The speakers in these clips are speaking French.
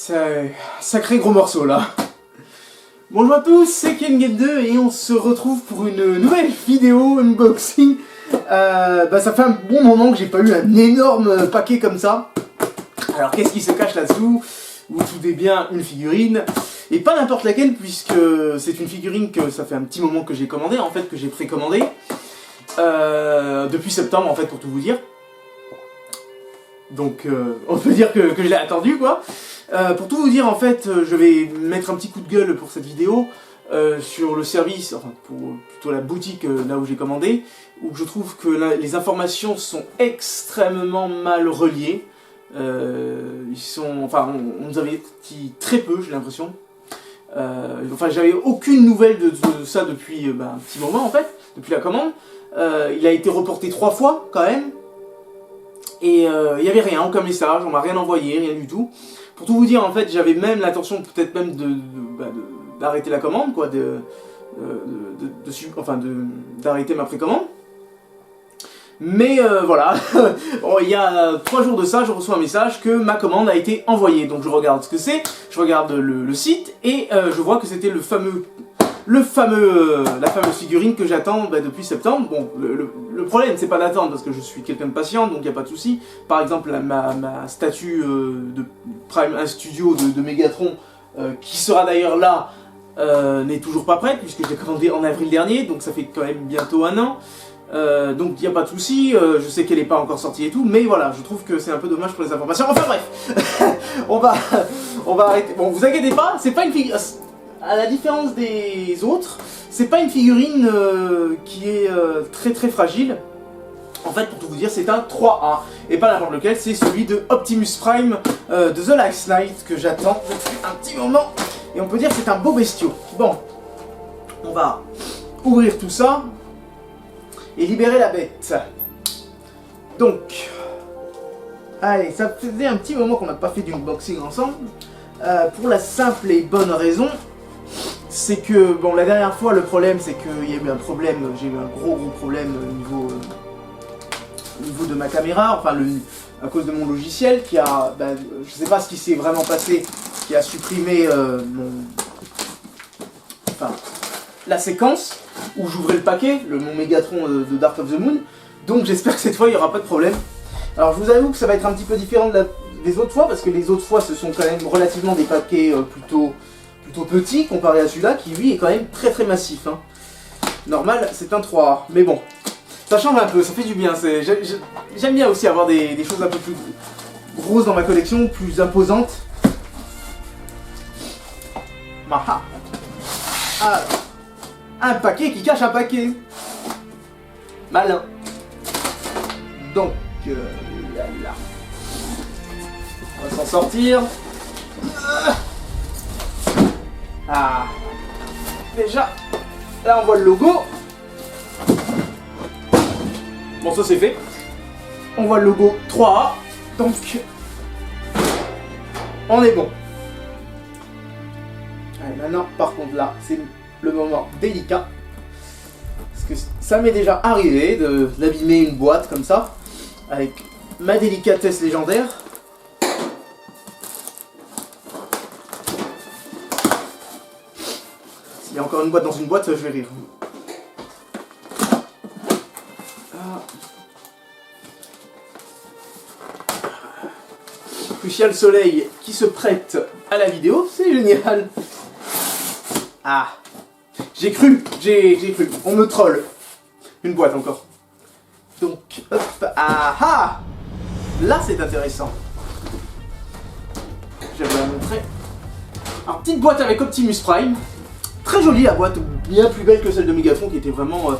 C'est un sacré gros morceau là. Bonjour à tous, c'est KenGame2 et on se retrouve pour une nouvelle vidéo unboxing. Ça fait un bon moment que j'ai pas eu un énorme paquet comme ça. Alors qu'est-ce qui se cache là-dessous? Vous doutez bien, une figurine. Et pas n'importe laquelle, puisque c'est une figurine que ça fait un petit moment que j'ai commandé, en fait, que j'ai précommandé. Depuis septembre, en fait, pour tout vous dire. Donc, on peut dire que je l'ai attendu, quoi. Pour tout vous dire, en fait, je vais mettre un petit coup de gueule pour cette vidéo sur le service, enfin, pour plutôt la boutique là où j'ai commandé, où je trouve que les informations sont extrêmement mal reliées. Ils sont, enfin, on nous avait dit très peu, j'ai l'impression. Enfin, j'avais aucune nouvelle de ça depuis un petit moment, en fait, depuis la commande. Il a été reporté 3 fois, quand même. Et il n'y avait rien, aucun message, on m'a rien envoyé, rien du tout. Pour tout vous dire, en fait, j'avais même l'intention peut-être même d'arrêter la commande, quoi, d'arrêter ma précommande. Mais voilà, il y a 3 jours de ça, je reçois un message que ma commande a été envoyée. Donc je regarde ce que c'est, je regarde le site et je vois que c'était la fameuse figurine que j'attends depuis septembre. Bon, le problème c'est pas d'attendre parce que je suis quelqu'un de patient, donc il n'y a pas de souci. Par exemple, ma statue de Prime Studio de Megatron, qui sera d'ailleurs là, n'est toujours pas prête puisque je l'ai commandée en avril dernier, donc ça fait quand même bientôt 1 an. Donc il n'y a pas de souci, je sais qu'elle n'est pas encore sortie et tout, mais voilà, je trouve que c'est un peu dommage pour les informations. Enfin bref, on va arrêter. Bon, vous inquiétez pas, c'est pas une figurine, à la différence des autres, c'est pas une figurine qui est très fragile. En fait, pour tout vous dire, c'est un 3A, et pas n'importe lequel, c'est celui de Optimus Prime de The Last Knight, que j'attends depuis un petit moment, et on peut dire que c'est un beau bestiau. Bon, on va ouvrir tout ça et libérer la bête. Donc, allez, ça faisait un petit moment qu'on n'a pas fait d'unboxing ensemble, pour la simple et bonne raison, c'est que, bon, la dernière fois, le problème, c'est qu'il y a eu un problème, j'ai eu un gros problème au niveau de ma caméra, enfin, à cause de mon logiciel, qui a, je sais pas ce qui s'est vraiment passé, qui a supprimé la séquence où j'ouvrais le paquet, mon Megatron de Dark of the Moon. Donc j'espère que cette fois il n'y aura pas de problème. Alors je vous avoue que ça va être un petit peu différent des autres fois, parce que les autres fois ce sont quand même relativement des paquets plutôt petits comparé à celui-là qui lui est quand même très massif, hein. Normal c'est un 3A, mais bon, ça change un peu, ça fait du bien. J'aime bien aussi avoir des choses un peu plus grosses dans ma collection, plus imposantes. Alors, un paquet qui cache un paquet. Malin. Donc, là. On va s'en sortir. Ah. Déjà, là on voit le logo. Bon, ça c'est fait. On voit le logo 3A. Donc, on est bon. Allez, maintenant, par contre, là, c'est le moment délicat. Parce que ça m'est déjà arrivé d'abîmer une boîte comme ça, avec ma délicatesse légendaire. S'il y a encore une boîte dans une boîte, je vais rire. Puis il y a le soleil qui se prête à la vidéo, c'est génial. Ah, j'ai cru, on me troll. Une boîte encore. Donc, hop, ah. Là c'est intéressant. Je vais vous la montrer. Alors, petite boîte avec Optimus Prime. Très jolie la boîte, bien plus belle que celle de Megatron qui était vraiment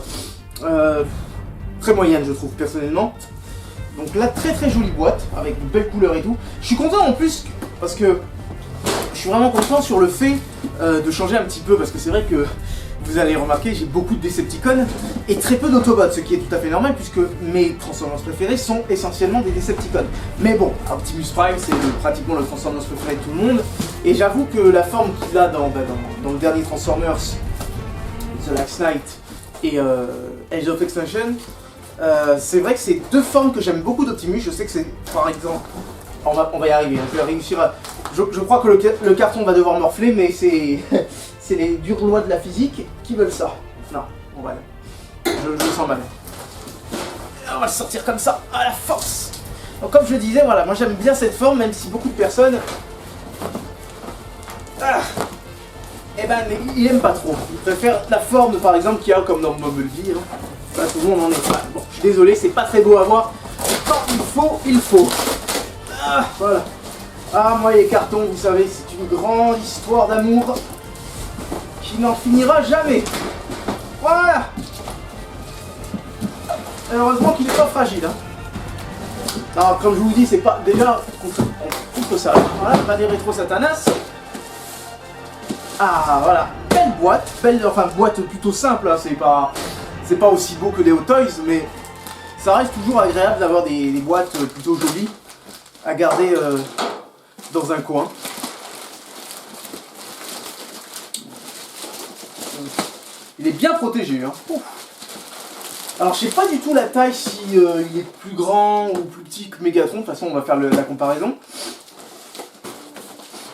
très moyenne, je trouve, personnellement. Donc là, très jolie boîte, avec de belles couleurs et tout. Je suis content en plus, parce que je suis vraiment content sur le fait de changer un petit peu, parce que c'est vrai que vous allez remarquer, j'ai beaucoup de Decepticons et très peu d'Autobots, ce qui est tout à fait normal, puisque mes Transformers préférés sont essentiellement des Decepticons. Mais bon, Optimus Prime, c'est pratiquement le Transformers préféré de tout le monde, et j'avoue que la forme qu'il a dans le dernier Transformers, The Last Knight et Age of Extinction, c'est vrai que c'est 2 formes que j'aime beaucoup d'Optimus. Je sais que c'est, par exemple, On va y arriver, hein. Je vais réussir à... Je crois que le carton va devoir morfler, mais c'est c'est les dures lois de la physique qui veulent ça. Non, on va... Je le sens mal. On va le sortir comme ça, à la force. Donc comme je le disais, voilà, moi j'aime bien cette forme, même si beaucoup de personnes... eh ben, il aime pas trop. Il préfère la forme, par exemple, qu'il y a comme dans Bumblebee. Hein. Pas tout le monde en est fan. Bon, je suis désolé, c'est pas très beau à voir. Quand il faut, il faut. Ah, voilà. Ah, moi les cartons, vous savez, c'est une grande histoire d'amour qui n'en finira jamais. Voilà. Heureusement qu'il n'est pas fragile. Hein. Alors, comme je vous dis, c'est pas... Déjà, on coupe ça. Voilà, pas des rétro satanas. Ah, voilà. Belle boîte. Belle, enfin, boîte plutôt simple. Hein. C'est pas aussi beau que des Hot Toys, mais ça reste toujours agréable d'avoir des boîtes plutôt jolies à garder dans un coin. Il est bien protégé. Hein. Alors je sais pas du tout la taille, si il est plus grand ou plus petit que Megatron. De toute façon on va faire la comparaison.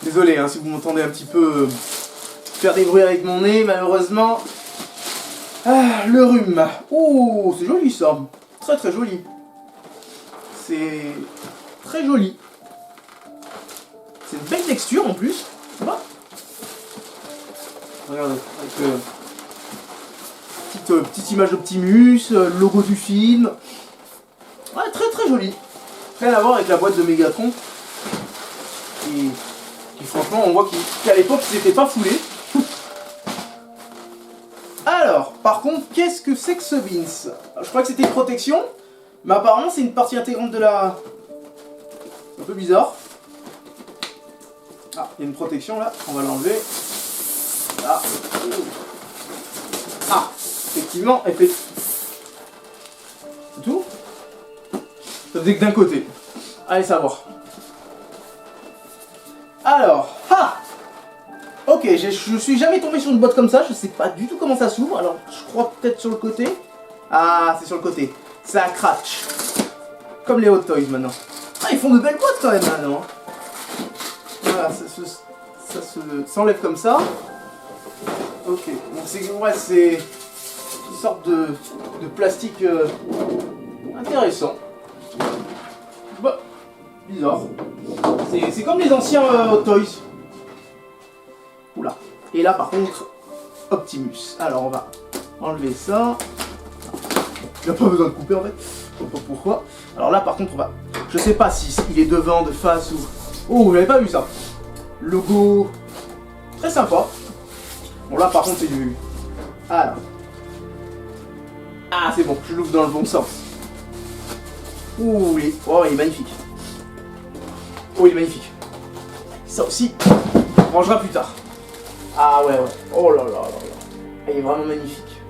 Désolé hein, si vous m'entendez un petit peu faire des bruits avec mon nez, malheureusement. Ah, le rhume. Oh, c'est joli ça. Très très joli. C'est très joli. C'est une belle texture en plus. Tu vois ? Regardez, avec petite image Optimus, logo du film. Ouais, très très joli. Rien à voir avec la boîte de Megatron. Qui franchement, on voit qu'à l'époque, ils n'étaient pas foulés. Alors, par contre, qu'est-ce que c'est que ce Vince? Je crois que c'était une protection, mais apparemment c'est une partie intégrante de la... Un peu bizarre. Ah, il y a une protection là, on va l'enlever. Là. Ah, effectivement, elle fait... C'est tout? Ça faisait que d'un côté. Allez savoir. Alors, ah! Ok, je suis jamais tombé sur une boîte comme ça, je sais pas du tout comment ça s'ouvre, alors je crois peut-être sur le côté. Ah, c'est sur le côté. Ça crache. Comme les Hot Toys maintenant. Ah, ils font de belles boîtes quand même maintenant. Voilà, ça s'enlève comme ça. Ok, donc c'est une sorte de plastique intéressant. Bah, bizarre. C'est comme les anciens Hot Toys. Oula. Et là par contre, Optimus. Alors on va enlever ça. Il n'y a pas besoin de couper en fait. Je sais pas pourquoi. Alors là par contre on va... Je sais pas si il est devant, de face ou... Oh, vous n'avez pas vu ça. Logo... Très sympa. Bon là par contre c'est du... Alors... Ah c'est bon, je l'ouvre dans le bon sens. Ouh, oh, il est magnifique. Oh, il est magnifique. Ça aussi, on rangera plus tard. Ah ouais, ouais. Oh là là là là. Il est vraiment magnifique.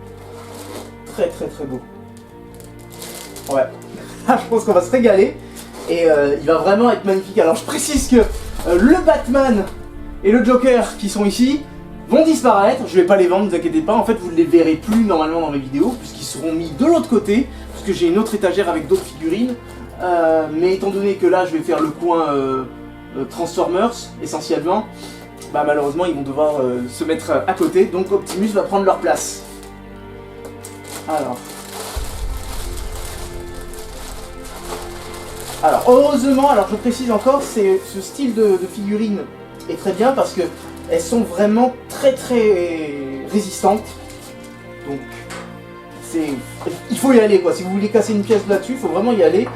Très très très beau. Ouais. Je pense qu'on va se régaler. Et il va vraiment être magnifique. Alors je précise que le Batman et le Joker qui sont ici vont disparaître. Je vais pas les vendre, ne vous inquiétez pas. En fait, vous ne les verrez plus normalement dans mes vidéos, puisqu'ils seront mis de l'autre côté. Puisque j'ai une autre étagère avec d'autres figurines. Mais étant donné que là je vais faire le coin Transformers essentiellement, bah malheureusement ils vont devoir se mettre à côté, donc Optimus va prendre leur place. Alors heureusement, alors je précise encore, ce style de figurine est très bien parce que elles sont vraiment très très résistantes. Donc il faut y aller quoi, si vous voulez casser une pièce là-dessus, il faut vraiment y aller.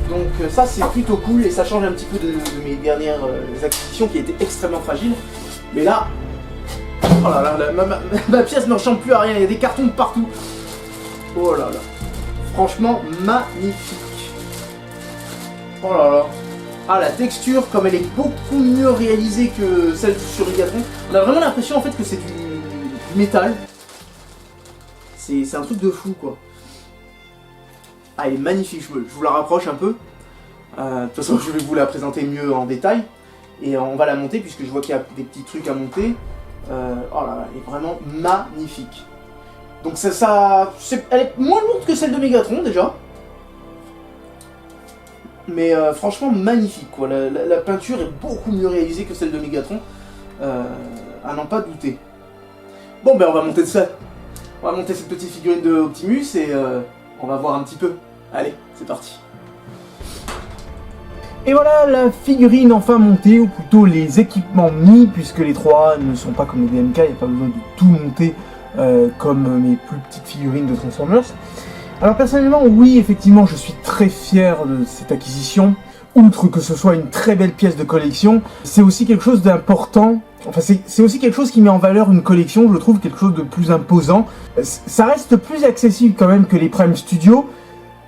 Donc ça c'est plutôt cool et ça change un petit peu de mes dernières acquisitions qui étaient extrêmement fragiles. Mais là, oh là là, ma pièce ne ressemble plus à rien, il y a des cartons de partout. Oh là là, franchement magnifique. Oh là là. Ah, la texture, comme elle est beaucoup mieux réalisée que celle sur Megatron, on a vraiment l'impression en fait que c'est du métal. C'est un truc de fou quoi. Ah, elle est magnifique, je vous la rapproche un peu. De toute façon, je vais vous la présenter mieux en détail. Et on va la monter, puisque je vois qu'il y a des petits trucs à monter. Oh là là, elle est vraiment magnifique. Donc elle est moins lourde que celle de Megatron, déjà. mais franchement magnifique quoi. La peinture est beaucoup mieux réalisée que celle de Megatron, à n'en pas douter. Bon ben on va monter ça. On va monter cette petite figurine de Optimus et on va voir un petit peu. Allez, c'est parti. Et voilà la figurine enfin montée, ou plutôt les équipements mis, puisque les 3A ne sont pas comme les DMK, il n'y a pas besoin de tout monter comme mes plus petites figurines de Transformers. Alors personnellement, oui, effectivement, je suis très fier de cette acquisition. Outre que ce soit une très belle pièce de collection, c'est aussi quelque chose d'important. Enfin, c'est aussi quelque chose qui met en valeur une collection, je trouve, quelque chose de plus imposant. Ça reste plus accessible quand même que les Prime Studio,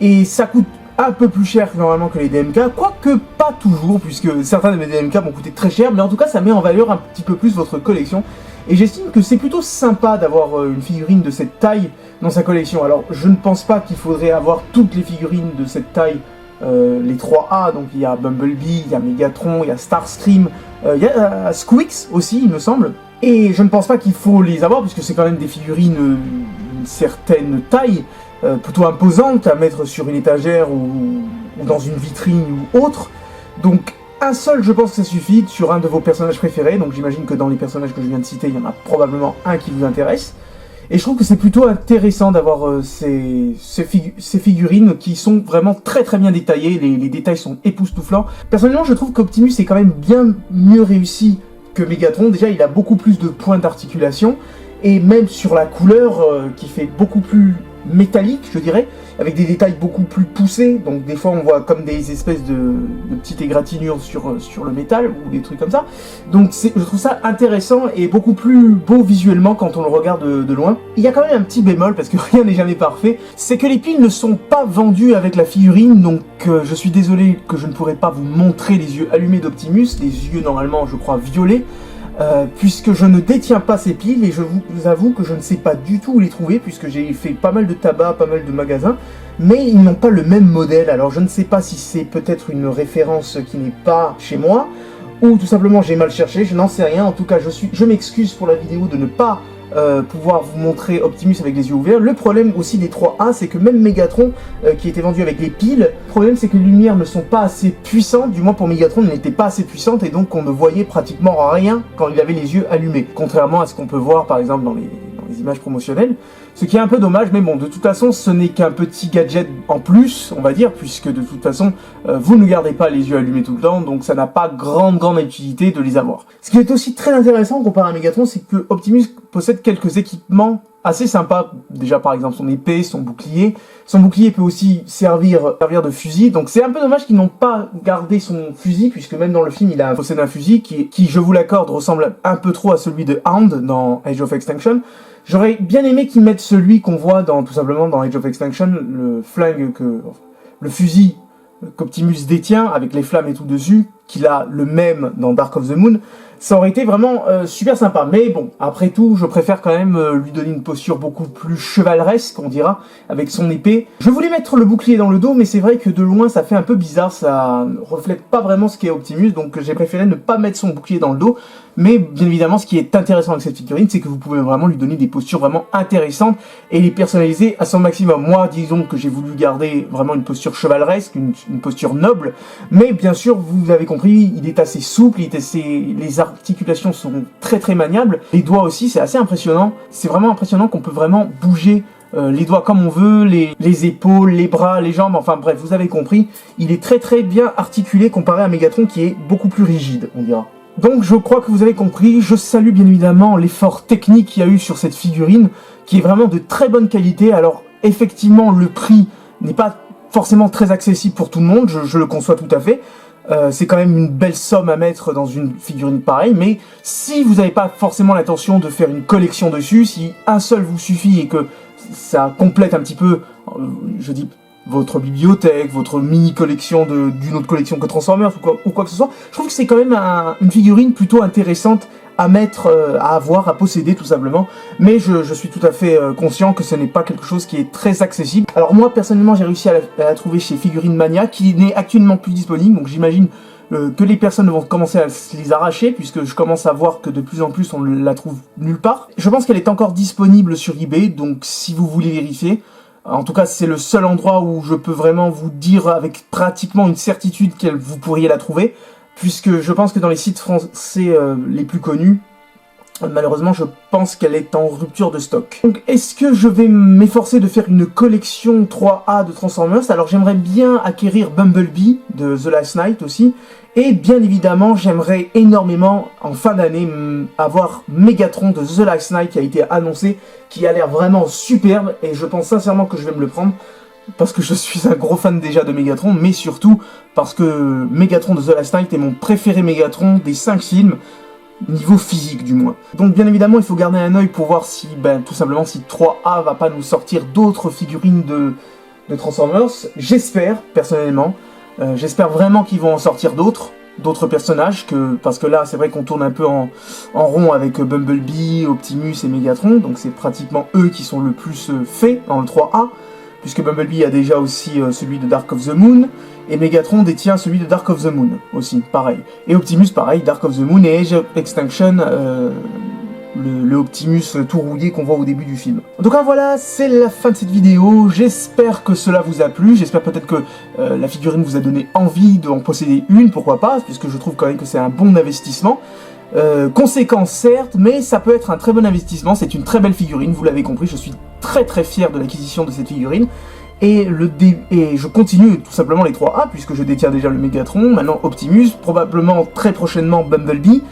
et ça coûte un peu plus cher normalement que les DMK, quoique pas toujours, puisque certains de mes DMK m'ont coûté très cher, mais en tout cas ça met en valeur un petit peu plus votre collection. Et j'estime que c'est plutôt sympa d'avoir une figurine de cette taille dans sa collection. Alors je ne pense pas qu'il faudrait avoir toutes les figurines de cette taille, les 3A, donc il y a Bumblebee, il y a Megatron, il y a Starscream, il y a Squeaks aussi il me semble. Et je ne pense pas qu'il faut les avoir, puisque c'est quand même des figurines d'une certaine taille, plutôt imposante à mettre sur une étagère ou dans une vitrine ou autre. Donc un seul, je pense que ça suffit sur un de vos personnages préférés, donc j'imagine que dans les personnages que je viens de citer, il y en a probablement un qui vous intéresse. Et je trouve que c'est plutôt intéressant d'avoir ces figurines qui sont vraiment très très bien détaillées, les détails sont époustouflants. Personnellement, je trouve qu'Optimus est quand même bien mieux réussi que Megatron. Déjà, il a beaucoup plus de points d'articulation, et même sur la couleur qui fait beaucoup plus métallique, je dirais, avec des détails beaucoup plus poussés. Donc des fois on voit comme des espèces de petites égratignures sur le métal ou des trucs comme ça. Donc je trouve ça intéressant et beaucoup plus beau visuellement quand on le regarde de loin. Il y a quand même un petit bémol, parce que rien n'est jamais parfait, c'est que les piles ne sont pas vendues avec la figurine, donc je suis désolé que je ne pourrai pas vous montrer les yeux allumés d'Optimus, les yeux normalement je crois violets, puisque je ne détiens pas ces piles, et je vous avoue que je ne sais pas du tout où les trouver, puisque j'ai fait pas mal de tabac, pas mal de magasins, mais ils n'ont pas le même modèle. Alors je ne sais pas si c'est peut-être une référence qui n'est pas chez moi, ou tout simplement j'ai mal cherché, je n'en sais rien. En tout cas je m'excuse pour la vidéo de ne pas pouvoir vous montrer Optimus avec les yeux ouverts. Le problème aussi des 3A, c'est que même Megatron, qui était vendu avec les piles, le problème c'est que les lumières ne sont pas assez puissantes, du moins pour Megatron, elles n'étaient pas assez puissantes, et donc on ne voyait pratiquement rien quand il avait les yeux allumés, contrairement à ce qu'on peut voir par exemple dans les images promotionnelles, ce qui est un peu dommage, mais bon, de toute façon, ce n'est qu'un petit gadget en plus, on va dire, puisque de toute façon, vous ne gardez pas les yeux allumés tout le temps, donc ça n'a pas grande utilité de les avoir. Ce qui est aussi très intéressant comparé à Megatron, c'est que Optimus possède quelques équipements assez sympas. Déjà, par exemple, son épée, son bouclier. Son bouclier peut aussi servir de fusil, donc c'est un peu dommage qu'ils n'ont pas gardé son fusil, puisque même dans le film, il possède un fusil qui, je vous l'accorde, ressemble un peu trop à celui de Hound dans Age of Extinction. J'aurais bien aimé qu'ils mettent celui qu'on voit tout simplement dans Age of Extinction, le fusil qu'Optimus détient, avec les flammes et tout dessus, qu'il a le même dans Dark of the Moon. Ça aurait été vraiment super sympa, mais bon, après tout, je préfère quand même lui donner une posture beaucoup plus chevaleresque, on dira, avec son épée. Je voulais mettre le bouclier dans le dos, mais c'est vrai que de loin, ça fait un peu bizarre, ça reflète pas vraiment ce qu'est Optimus, donc j'ai préféré ne pas mettre son bouclier dans le dos. Mais bien évidemment, ce qui est intéressant avec cette figurine, c'est que vous pouvez vraiment lui donner des postures vraiment intéressantes et les personnaliser à son maximum. Moi, disons que j'ai voulu garder vraiment une posture chevaleresque, une posture noble, mais bien sûr, vous avez compris, il est assez souple, les articulations sont très très maniables, les doigts aussi, c'est assez impressionnant. C'est vraiment impressionnant qu'on peut vraiment bouger les doigts comme on veut, les épaules, les bras, les jambes, enfin bref, vous avez compris, il est très très bien articulé comparé à Megatron qui est beaucoup plus rigide, on dira. Donc je crois que vous avez compris, je salue bien évidemment l'effort technique qu'il y a eu sur cette figurine, qui est vraiment de très bonne qualité. Alors effectivement le prix n'est pas forcément très accessible pour tout le monde, je le conçois tout à fait. C'est quand même une belle somme à mettre dans une figurine pareille, mais si vous n'avez pas forcément l'intention de faire une collection dessus, si un seul vous suffit et que ça complète un petit peu, je dis, votre bibliothèque, votre mini-collection d'une autre collection que Transformers ou quoi que ce soit, je trouve que c'est quand même une figurine plutôt intéressante à mettre, à avoir, à posséder tout simplement. Mais je suis tout à fait conscient que ce n'est pas quelque chose qui est très accessible. Alors moi, personnellement, j'ai réussi à la trouver chez Figurine Mania, qui n'est actuellement plus disponible, donc j'imagine que les personnes vont commencer à se les arracher, puisque je commence à voir que de plus en plus on la trouve nulle part. Je pense qu'elle est encore disponible sur eBay, donc si vous voulez vérifier, En tout cas, c'est le seul endroit où je peux vraiment vous dire avec pratiquement une certitude que vous pourriez la trouver, puisque je pense que dans les sites français les plus connus, malheureusement, je pense qu'elle est en rupture de stock. Donc, est-ce que je vais m'efforcer de faire une collection 3A de Transformers? Alors, j'aimerais bien acquérir Bumblebee de The Last Knight aussi. Et bien évidemment, j'aimerais énormément, en fin d'année, avoir Megatron de The Last Knight qui a été annoncé, qui a l'air vraiment superbe. Et je pense sincèrement que je vais me le prendre, parce que je suis un gros fan déjà de Megatron, mais surtout parce que Megatron de The Last Knight est mon préféré Megatron des 5 films. Niveau physique du moins. Donc bien évidemment il faut garder un œil pour voir si, tout simplement si 3A va pas nous sortir d'autres figurines de Transformers. J'espère, personnellement. J'espère vraiment qu'ils vont en sortir d'autres personnages, parce que là c'est vrai qu'on tourne un peu en rond avec Bumblebee, Optimus et Megatron, donc c'est pratiquement eux qui sont le plus faits dans le 3A, puisque Bumblebee a déjà aussi celui de Dark of the Moon, et Megatron détient celui de Dark of the Moon aussi, pareil. Et Optimus, pareil, Dark of the Moon et Age of Extinction, le Optimus tout rouillé qu'on voit au début du film. En tout cas, voilà, c'est la fin de cette vidéo. J'espère que cela vous a plu. J'espère peut-être que la figurine vous a donné envie d'en posséder une, pourquoi pas, puisque je trouve quand même que c'est un bon investissement. Conséquent certes, mais ça peut être un très bon investissement. C'est une très belle figurine, vous l'avez compris. Je suis très très fier de l'acquisition de cette figurine. Et je continue tout simplement les 3A, puisque je détiens déjà le Megatron, maintenant Optimus, probablement très prochainement Bumblebee,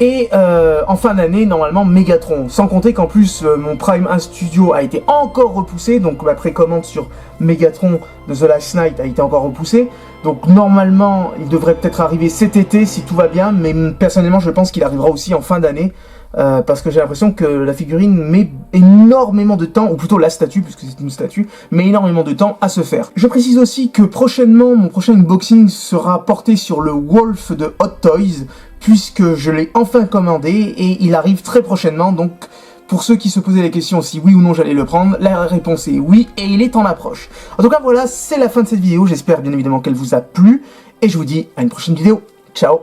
et en fin d'année, normalement, Megatron. Sans compter qu'en plus, mon Prime 1 Studio a été encore repoussé, donc ma précommande sur Megatron de The Last Knight a été encore repoussée. Donc normalement, il devrait peut-être arriver cet été, si tout va bien, mais personnellement, je pense qu'il arrivera aussi en fin d'année. Parce que j'ai l'impression que la figurine met énormément de temps, ou plutôt la statue, puisque c'est une statue, met énormément de temps à se faire. Je précise aussi que prochainement, mon prochain unboxing sera porté sur le Wolf de Hot Toys, puisque je l'ai enfin commandé, et il arrive très prochainement, donc pour ceux qui se posaient la question si oui ou non j'allais le prendre, la réponse est oui, et il est en approche. En tout cas voilà, c'est la fin de cette vidéo, j'espère bien évidemment qu'elle vous a plu, et je vous dis à une prochaine vidéo. Ciao!